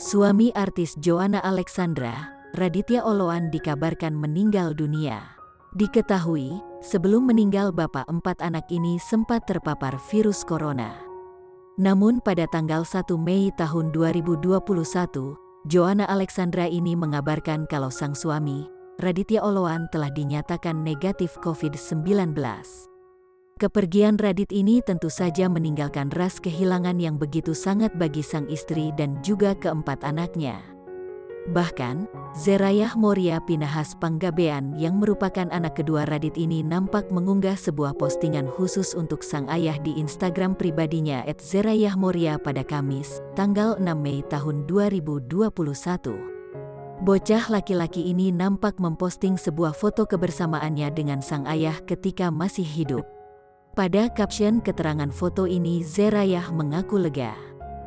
Suami artis Joanna Alexandra, Raditya Oloan dikabarkan meninggal dunia. Diketahui, sebelum meninggal bapak 4 anak ini sempat terpapar virus corona. Namun pada tanggal 1 Mei tahun 2021, Joanna Alexandra ini mengabarkan kalau sang suami, Raditya Oloan telah dinyatakan negatif COVID-19. Kepergian Radit ini tentu saja meninggalkan ras kehilangan yang begitu sangat bagi sang istri dan juga keempat anaknya. Bahkan, Zerayah Moria Pinahas Panggabean yang merupakan anak kedua Radit ini nampak mengunggah sebuah postingan khusus untuk sang ayah di Instagram pribadinya @zerayahmoria pada Kamis, tanggal 6 Mei tahun 2021. Bocah laki-laki ini nampak memposting sebuah foto kebersamaannya dengan sang ayah ketika masih hidup. Pada caption keterangan foto ini Zerayah mengaku lega.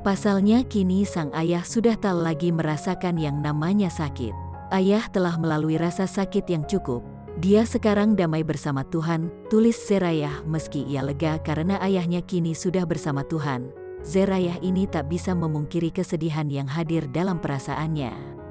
Pasalnya kini sang ayah sudah tak lagi merasakan yang namanya sakit. Ayah telah melalui rasa sakit yang cukup. Dia sekarang damai bersama Tuhan, tulis Zerayah meski ia lega karena ayahnya kini sudah bersama Tuhan. Zerayah ini tak bisa memungkiri kesedihan yang hadir dalam perasaannya.